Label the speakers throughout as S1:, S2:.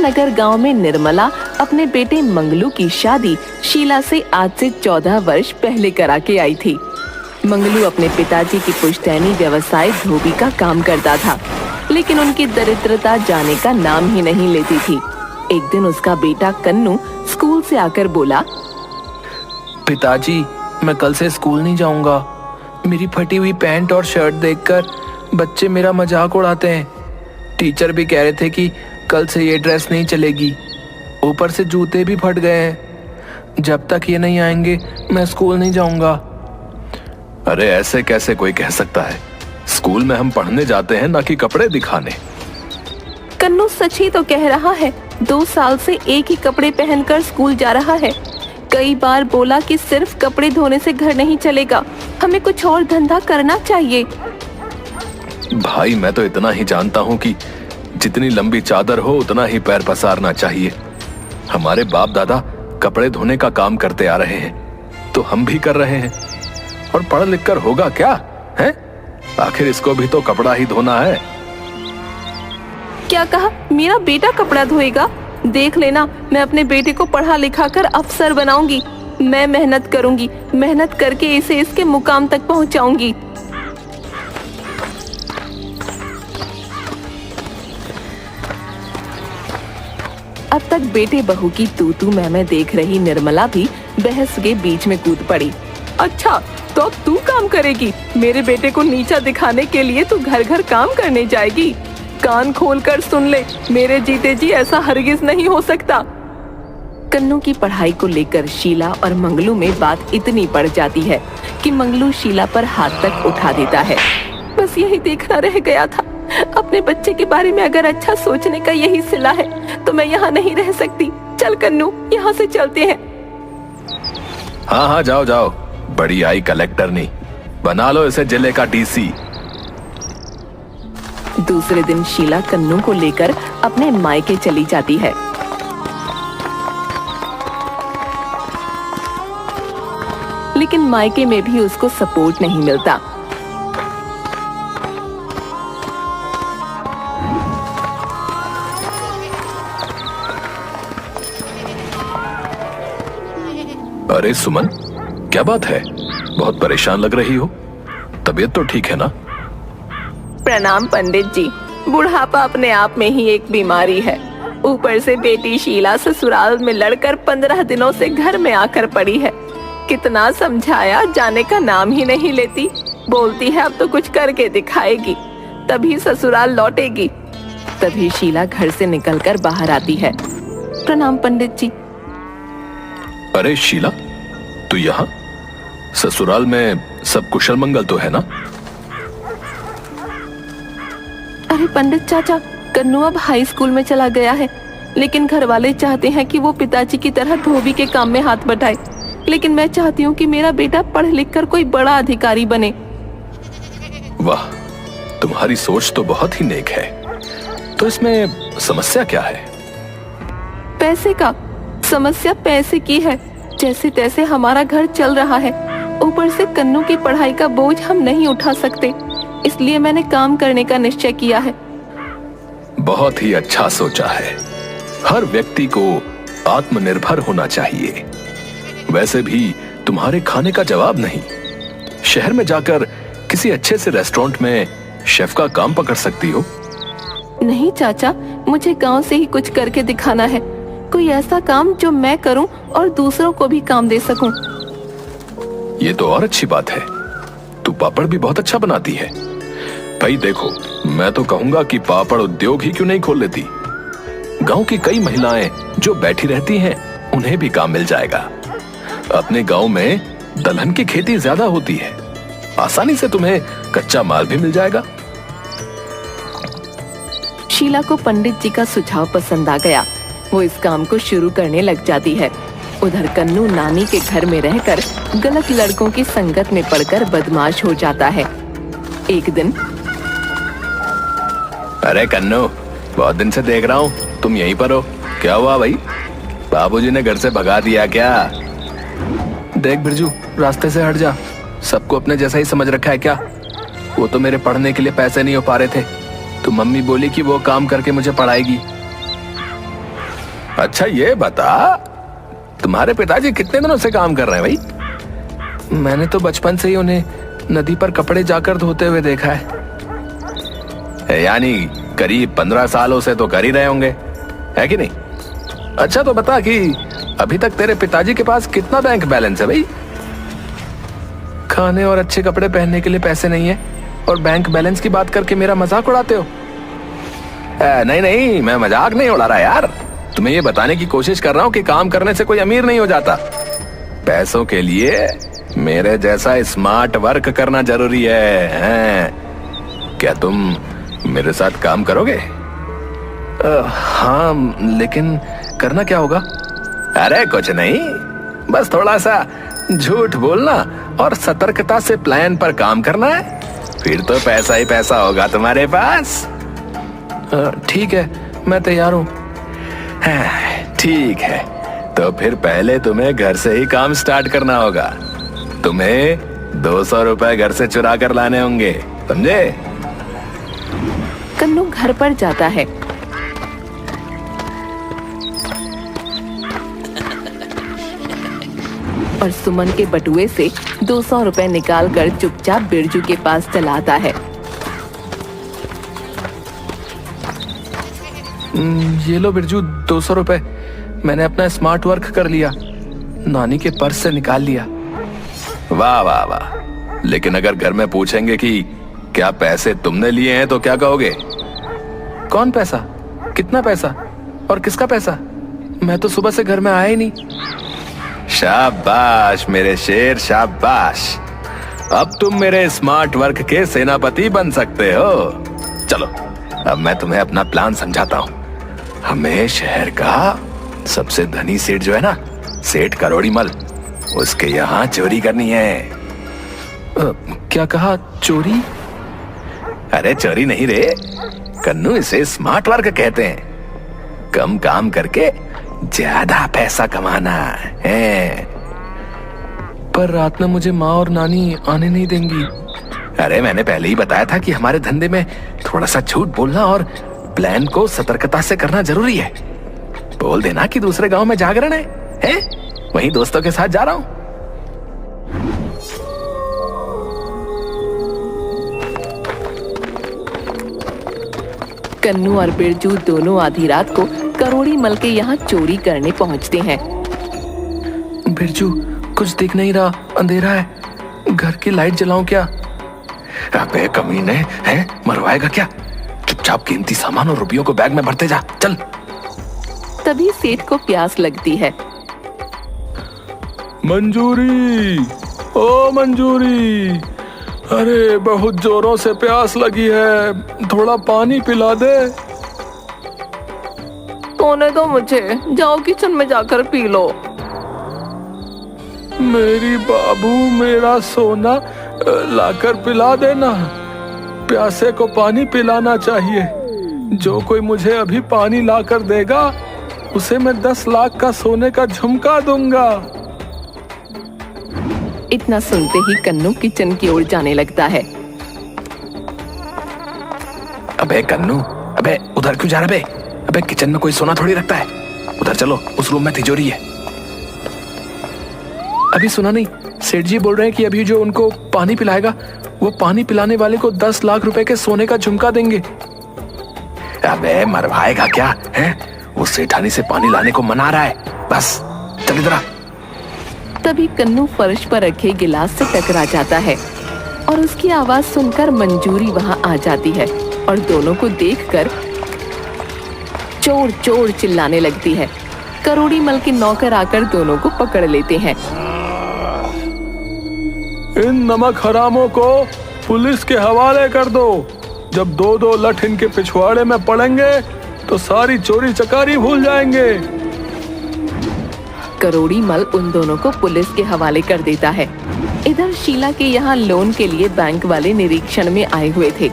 S1: नगर गांव में निर्मला अपने बेटे मंगलू की शादी शीला से आज से 14 वर्ष पहले करा के आई थी। मंगलू अपने पिताजी की पुश्तैनी व्यवसाय धोबी का काम करता था, लेकिन उनकी दरिद्रता जाने का नाम ही नहीं लेती थी। एक दिन उसका बेटा कन्नू स्कूल से आकर बोला,
S2: पिताजी, मैं कल से स्कूल नहीं जाऊंगा। मेरी फटी हुई पैंट और शर्ट देखकर बच्चे मेरा मजाक उड़ाते हैं। टीचर भी कह रहे थे कि कल से ये ड्रेस नहीं चलेगी। ऊपर से जूते भी फट गए हैं। जब तक ये नहीं आएंगे मैं स्कूल नहीं जाऊंगा।
S3: अरे ऐसे कैसे कोई कह सकता है? स्कूल में हम पढ़ने जाते हैं, ना कि कपड़े दिखाने।
S1: कन्नू सच ही तो कह रहा है। 2 साल से एक ही कपड़े पहनकर स्कूल जा रहा है। कई बार बोला कि सिर्फ कपड़े धोने से घर नहीं चलेगा, हमें कुछ और धंधा करना चाहिए।
S3: भाई, मैं तो इतना ही जानता हूँ कि जितनी लंबी चादर हो उतना ही पैर पसारना चाहिए। हमारे बाप दादा कपड़े धोने का काम करते आ रहे हैं, तो हम भी कर रहे हैं। और पढ़ लिख कर होगा क्या है? आखिर इसको भी तो कपड़ा ही धोना है।
S1: क्या कहा? मेरा बेटा कपड़ा धोएगा? देख लेना, मैं अपने बेटे को पढ़ा लिखा कर अफसर बनाऊंगी। मैं मेहनत करूंगी, मेहनत करके इसे इसके मुकाम तक पहुंचाऊंगी। अब तक बेटे बहू की तू मैं देख रही निर्मला भी बहस के बीच में कूद पड़ी। अच्छा, तो अब तू काम करेगी? मेरे बेटे को नीचा दिखाने के लिए तू घर घर काम करने जाएगी? कान खोलकर सुन ले, मेरे जीते जी ऐसा हरगिज नहीं हो सकता। कन्नू की पढ़ाई को लेकर शीला और मंगलू में बात इतनी बढ़ जाती है कि मंगलू शीला पर हाथ तक उठा देता है। बस यही देखना रह गया था। अपने बच्चे के बारे में अगर अच्छा सोचने का यही सिला है तो मैं यहाँ नहीं रह सकती। चल कन्नू, यहाँ से चलते हैं।
S3: हाँ हाँ, जाओ जाओ। बड़ी आई कलेक्टर नहीं, बना लो इसे जिले का डीसी।
S1: दूसरे दिन शीला कन्नू को लेकर अपने मायके चली जाती है। लेकिन मायके में भी उसको सपोर्ट नहीं मिलता।
S3: अरे सुमन, क्या बात है? बहुत परेशान लग रही हो। तबीयत तो ठीक है ना?
S1: प्रणाम पंडित जी। बुढ़ापा अपने आप में ही एक बीमारी है। ऊपर से बेटी शीला ससुराल में लड़कर 15 दिनों से घर में आकर पड़ी है। कितना समझाया, जाने का नाम ही नहीं लेती। बोलती है अब तो कुछ करके दिखाएगी, तभी ससुराल लौटेगी। तभी शीला घर से निकलकर बाहर आती है। प्रणाम पंडित जी।
S3: अरे शीला, तू यहाँ? ससुराल में सब कुशल मंगल तो है ना?
S1: अरे पंडित चाचा, कन्नू अब हाई स्कूल में चला गया है, लेकिन घर वाले चाहते हैं कि वो पिताजी की तरह धोबी के काम में हाथ बटाए। लेकिन मैं चाहती हूँ कि मेरा बेटा पढ़ लिख कर कोई बड़ा अधिकारी बने।
S3: वाह, तुम्हारी सोच तो बहुत ही नेक है। तो इसमें समस्या क्या है?
S1: पैसे का। समस्या पैसे की है। जैसे तैसे हमारा घर चल रहा है, ऊपर से कन्नू की पढ़ाई का बोझ हम नहीं उठा सकते, इसलिए मैंने काम करने का निश्चय किया है।
S3: बहुत ही अच्छा सोचा है। हर व्यक्ति को आत्मनिर्भर होना चाहिए। वैसे भी तुम्हारे खाने का जवाब नहीं। शहर में जाकर किसी अच्छे से रेस्टोरेंट में शेफ का काम पकड़ सकती हो।
S1: नहीं चाचा, मुझे गांव से ही कुछ करके दिखाना है। कोई ऐसा काम जो मैं करूं और दूसरों को भी काम दे सकूं।
S3: ये तो और अच्छी बात है। तू पापड़ भी बहुत अच्छा बनाती है। भाई देखो, मैं तो कहूंगा कि पापड़ उद्योग ही क्यों नहीं खोल लेती। गांव की कई महिलाएं जो बैठी रहती हैं, उन्हें भी काम मिल जाएगा। अपने गांव में दलहन की खेती ज्यादा होती है, आसानी से तुम्हें कच्चा माल भी मिल जाएगा।
S1: शीला को पंडित जी का सुझाव पसंद आ गया। वो इस काम को शुरू करने लग जाती है। उधर कन्नू नानी के घर में रहकर गलत लड़कों की संगत में पड़कर बदमाश हो जाता है। एक दिन,
S3: अरे कन्नू, बहुत दिन से देख रहा हूँ तुम यहीं पर हो। क्या हुआ भाई? बाबूजी ने घर से भगा दिया क्या?
S2: देख बिरजू, रास्ते से हट जा। सबको अपने जैसा ही समझ रखा है क्या? वो तो मेरे पढ़ने के लिए पैसे नहीं हो पा रहे थे, तो मम्मी बोली कि वो काम करके मुझे पढ़ाएगी।
S3: अच्छा ये बता, तुम्हारे पिताजी कितने दिनों से काम कर रहे हैं भाई?
S2: मैंने तो बचपन से ही उन्हें नदी पर कपड़े जाकर धोते हुए देखा है।
S3: यानी करीब 15 सालों से तो कर ही रहे होंगे, है कि नहीं? अच्छा तो बता कि अभी तक तेरे पिताजी के पास कितना बैंक बैलेंस है भाई?
S2: खाने और अच्छे कपड़े पहनने के लिए पैसे नहीं है, और बैंक बैलेंस की बात करके मेरा मजाक उड़ाते हो?
S3: नहीं नहीं, मैं मजाक नहीं उड़ा रहा यार, तुम्हें ये बताने की कोशिश कर रहा हूँ कि काम करने से कोई अमीर नहीं हो जाता। पैसों के लिए मेरे जैसा स्मार्ट वर्क करना जरूरी है। क्या तुम मेरे साथ काम करोगे?
S2: हाँ, लेकिन करना क्या होगा?
S3: अरे कुछ नहीं, बस थोड़ा सा झूठ बोलना और सतर्कता से प्लान पर काम करना है, फिर तो पैसा ही पैसा होगा तुम्हारे पास।
S2: ठीक है, मैं तैयार हूँ।
S3: ठीक है, तो फिर पहले तुम्हें घर से ही काम स्टार्ट करना होगा। तुम्हें 200 रुपए घर से चुरा कर लाने होंगे, समझे?
S1: कन्नू घर पर जाता है। और सुमन के बटुए से 200 रुपए निकालकर चुपचाप बिरजू के पास चला आता है।
S2: ये लो बिरजू, 200 रुपए। मैंने अपना स्मार्ट वर्क कर लिया, नानी के पर्स से निकाल लिया।
S3: वाह वाह वाह, लेकिन अगर घर में पूछेंगे कि क्या पैसे तुमने लिए हैं तो क्या कहोगे?
S2: कौन पैसा? कितना पैसा? और किसका पैसा? मैं तो सुबह से घर में आया ही नहीं।
S3: शाबाश मेरे शेर, शाबाश। अब तुम मेरे स्मार्ट वर्क के सेनापति बन सकते हो। चलो अब मैं तुम्हें अपना प्लान समझाता हूँ। हमें शहर का सबसे धनी सेठ जो है ना, सेठ करोड़ी मल, उसके यहाँ चोरी करनी है।
S2: क्या कहा? चोरी?
S3: अरे चोरी नहीं रे कन्नू, इसे स्मार्ट वर्क कहते हैं। कम काम करके ज्यादा पैसा कमाना है।
S2: पर रात में मुझे माँ और नानी आने नहीं देंगी।
S3: अरे मैंने पहले ही बताया था कि हमारे धंधे में थोड़ा सा झूठ बोलना और प्लान को सतर्कता से करना जरूरी है। बोल देना कि दूसरे गांव में जागरण है? वहीं दोस्तों के साथ जा रहा हूं।
S1: कन्नू और बिरजू दोनों आधी रात को करोड़ी मल के यहाँ चोरी करने पहुँचते हैं।
S2: बिरजू, कुछ दिख नहीं रहा, अंधेरा है। घर की लाइट जलाऊं क्या?
S3: अबे कमीने, हैं? मरवाएगा क्या? चुपचाप कीमती सामान और रुपयों को बैग में भरते जा, चल।
S1: तभी सेठ को प्यास लगती है।
S2: मंजूरी, ओ मंजूरी, अरे बहुत जोरों से प्यास लगी है, थोड़ा पानी पिला दे।
S1: सोने दो मुझे, जाओ किचन में जाकर पी लो।
S2: मेरी बाबू, मेरा सोना, लाकर पिला देना। प्यासे को पानी पिलाना चाहिए। जो कोई मुझे अभी पानी लाकर देगा उसे मैं 10 लाख का सोने का झुमका दूंगा।
S1: इतना सुनते ही कन्नू किचन की ओर जाने लगता है।
S3: अबे कन्नू, अबे उधर क्यों जा रहा बे? अबे किचन में कोई सोना थोड़ी रखता है। उधर चलो, उस रूम में तिजोरी है।
S2: अभी सुना नहीं? सेठ जी बोल रहे हैं कि अभी जो उनको पानी पिलाएगा वो पानी पिलाने वाले को 10 लाख रुपए के सोने का झुमका देंगे।
S3: अबे मरवाएगा क्या है? वो सेठानी से पानी लाने को मना रहा है। बस चल इधर आ।
S1: तभी कन्नू फर्श पर रखे गिलास से टकरा जाता है और उसकी आवाज सुनकर मंजूरी वहां आ जाती है और दोनों को देखकर चोर चोर चिल्लाने लगती है। करोड़ी मल के नौकर आकर दोनों को पकड़ लेते हैं।
S2: इन नमक हरामों को पुलिस के हवाले कर दो। जब 2-2 लठ इनके पिछवाड़े में पड़ेंगे तो सारी चोरी चकारी भूल जाएंगे।
S1: करोड़ी मल उन दोनों को पुलिस के हवाले कर देता है। इधर शीला के यहाँ लोन के लिए बैंक वाले निरीक्षण में आए हुए थे।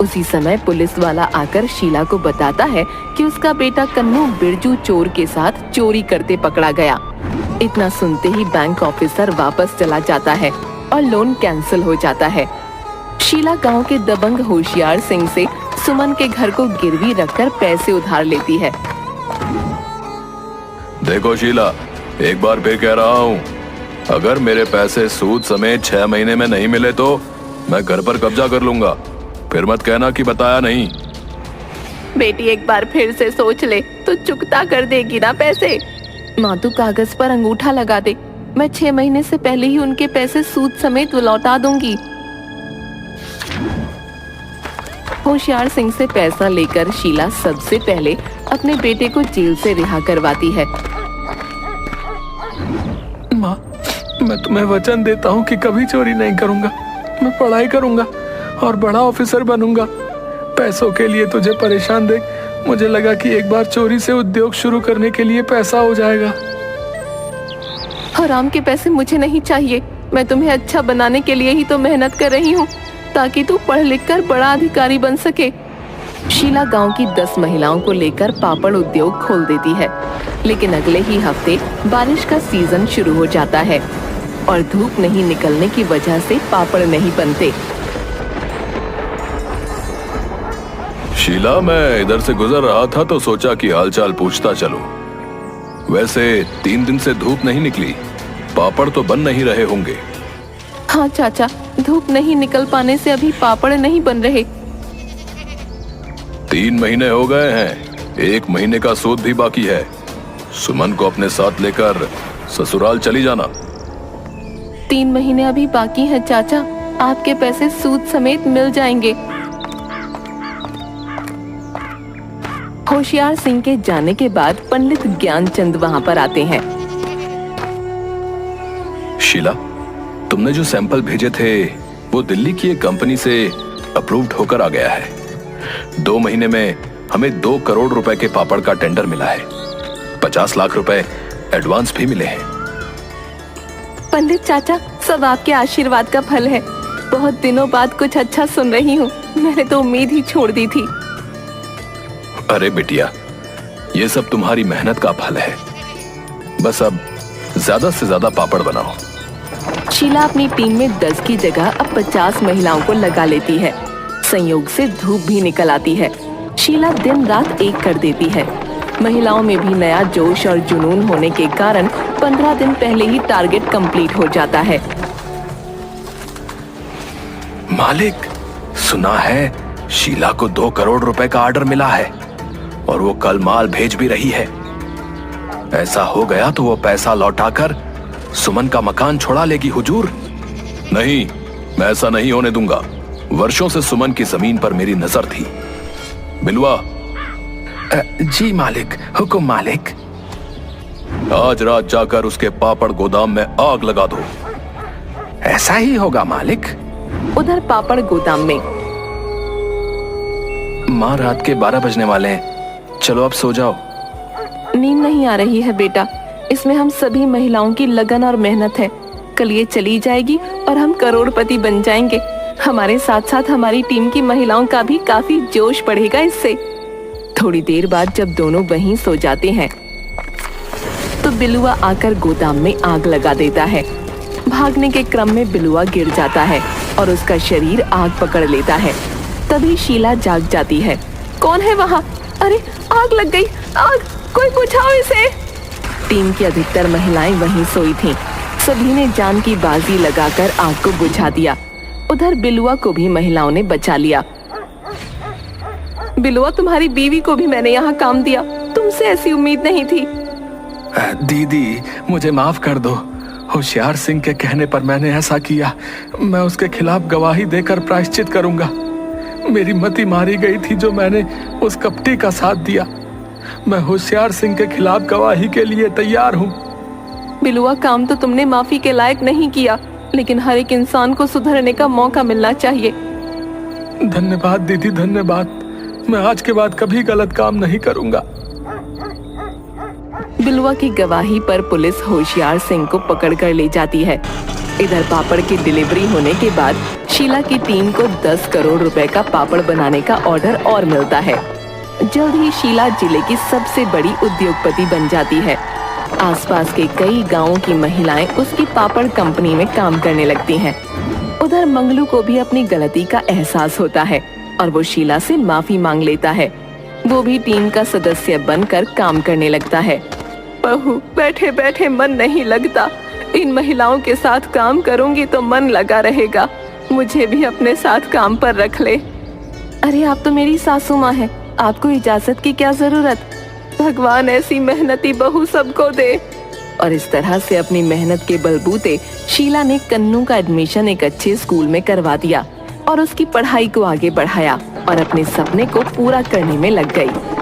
S1: उसी समय पुलिस वाला आकर शीला को बताता है कि उसका बेटा कन्नू बिरजू चोर के साथ चोरी करते पकड़ा गया। इतना सुनते ही बैंक ऑफिसर वापस चला जाता है और लोन कैंसिल हो जाता है। शीला गांव के दबंग होशियार सिंह से सुमन के घर को गिरवी रखकर पैसे उधार लेती है।
S3: देखो शीला, एक बार फिर कह रहा हूँ, अगर मेरे पैसे सूद समेत 6 महीने में नहीं मिले तो मैं घर पर कब्जा कर लूंगा। फिर मत कहना कि बताया नहीं।
S1: बेटी एक बार फिर से सोच ले तो चुकता कर देगी ना पैसे। माँ तू कागज पर अंगूठा लगा दे, मैं 6 महीने से पहले ही उनके पैसे सूद समेत लौटा दूंगी। होशियार सिंह से पैसा लेकर शीला सबसे पहले अपने बेटे को जेल से रिहा करवाती है।
S2: माँ, मैं तुम्हें वचन देता हूँ कि कभी चोरी नहीं करूंगा। मैं पढ़ाई करूंगा और बड़ा ऑफिसर बनूंगा। पैसों के लिए तुझे परेशान देख मुझे लगा कि एक बार चोरी से उद्योग शुरू करने के लिए पैसा हो जाएगा।
S1: हराम के पैसे मुझे नहीं चाहिए। मैं तुम्हें अच्छा बनाने के लिए ही तो मेहनत कर रही हूँ, ताकि तू पढ़ लिख कर बड़ा अधिकारी बन सके। शीला गांव की 10 महिलाओं को लेकर पापड़ उद्योग खोल देती है, लेकिन अगले ही हफ्ते बारिश का सीजन शुरू हो जाता है और धूप नहीं निकलने की वजह से पापड़ नहीं बनते।
S3: शीला, मैं इधर से गुजर रहा था तो सोचा कि हालचाल पूछता चलूं। वैसे 3 दिन से धूप नहीं निकली, पापड़ तो बन नहीं रहे होंगे।
S1: हाँ चाचा, धूप नहीं निकल पाने से अभी पापड़ नहीं बन रहे।
S3: 3 महीने हो गए हैं, 1 महीने का सूद भी बाकी है। सुमन को अपने साथ लेकर ससुराल चली जाना।
S1: 3 महीने अभी बाकी हैं चाचा, आपके पैसे सूद समेत मिल जाएंगे। होशियार सिंह के जाने के बाद पंडित ज्ञानचंद वहां पर आते हैं।
S3: शीला, तुमने जो सैंपल भेजे थे वो दिल्ली की एक कंपनी से अप्रूव्ड होकर आ गया है। 2 महीने में हमें 2 करोड़ रुपए के पापड़ का टेंडर मिला है। 50 लाख रुपए एडवांस भी मिले हैं।
S1: पंडित चाचा, सब आपके आशीर्वाद का फल है। बहुत दिनों बाद कुछ अच्छा सुन रही हूँ, मैंने तो उम्मीद ही छोड़ दी थी।
S3: अरे बिटिया, ये सब तुम्हारी मेहनत का फल है। बस अब ज्यादा से ज्यादा पापड़ बनाओ।
S1: शीला अपनी टीम में 10 की जगह अब 50 महिलाओं को लगा लेती है। संयोग से धूप भी निकल आती है। शीला दिन रात एक कर देती है। महिलाओं में भी नया जोश और जुनून होने के कारण 15 दिन पहले ही टारगेट कंप्लीट हो जाता है।
S3: मालिक, सुना है शीला को 2 करोड़ रुपए का ऑर्डर मिला है और वो कल माल भेज भी रही है। ऐसा हो गया तो वो पैसा लौटाकर सुमन का मकान छुड़ा लेगी हुजूर। नहीं, मैं ऐसा नहीं होने दूंगा। वर्षों से सुमन की जमीन पर मेरी नजर थी। बिलवा।
S2: जी मालिक, हुकुम मालिक।
S3: आज रात जाकर उसके पापड़ गोदाम में आग लगा दो।
S2: ऐसा ही होगा मालिक।
S1: उधर पापड़ गोदाम में
S2: माँ, रात के 12 बजने वाले हैं, चलो अब सो जाओ।
S1: नींद नहीं आ रही है बेटा, इसमें हम सभी महिलाओं की लगन और मेहनत है। कल ये चली जाएगी और हम करोड़पति बन जाएंगे। हमारे साथ साथ हमारी टीम की महिलाओं का भी काफी जोश बढ़ेगा इससे। थोड़ी देर बाद जब दोनों वहीं सो जाते हैं तो बिलुआ आकर गोदाम में आग लगा देता है। भागने के क्रम में बिलुआ गिर जाता है और उसका शरीर आग पकड़ लेता है। तभी शीला जाग जाती है। कौन है वहाँ? अरे आग लग गई, आग, कोई बुझाओ इसे। टीम की अधिकतर महिलाएं वहीं सोई थीं। सभी ने जान की बाजी लगाकर आग को बुझा दिया। उधर बिलुआ को भी महिलाओं ने बचा लिया। बिलुआ, तुम्हारी बीवी को भी मैंने यहाँ काम दिया, तुमसे ऐसी उम्मीद नहीं थी।
S2: दीदी, मुझे माफ कर दो। होशियार सिंह के कहने पर मैंने ऐसा किया। मैं उसके खिलाफ गवाही देकर प्रायश्चित करूंगा। मेरी मति मारी गई थी जो मैंने उस कपटी का साथ दिया। मैं होशियार सिंह के खिलाफ गवाही के लिए तैयार हूँ।
S1: बिलुआ, काम तो तुमने माफी के लायक नहीं किया, लेकिन हर एक इंसान को सुधरने का मौका मिलना चाहिए।
S2: धन्यवाद दीदी, धन्यवाद। मैं आज के बाद कभी गलत काम नहीं करूंगा।
S1: बिलुआ की गवाही पर पुलिस होशियार सिंह को पकड़ कर ले जाती है। इधर पापड़ की डिलीवरी होने के बाद शीला की टीम को 10 करोड़ रुपए का पापड़ बनाने का ऑर्डर और मिलता है। जल्द ही शीला जिले की सबसे बड़ी उद्योगपति बन जाती है। आसपास के कई गांवों की महिलाएं उसकी पापड़ कंपनी में काम करने लगती हैं। उधर मंगलू को भी अपनी गलती का एहसास होता है। और वो शीला से माफी मांग लेता है। वो भी टीम का सदस्य बनकर काम करने लगता है। बहू, बैठे बैठे मन नहीं लगता। इन महिलाओं के साथ काम करूंगी तो मन लगा रहेगा। मुझे भी अपने साथ काम पर रख ले। अरे आप तो मेरी सासू माँ है, आपको इजाजत की क्या जरूरत। भगवान ऐसी मेहनती बहू सबको दे। और इस तरह से अपनी मेहनत के बलबूते शीला ने कन्नू का एडमिशन एक अच्छे स्कूल में करवा दिया और उसकी पढ़ाई को आगे बढ़ाया और अपने सपने को पूरा करने में लग गई।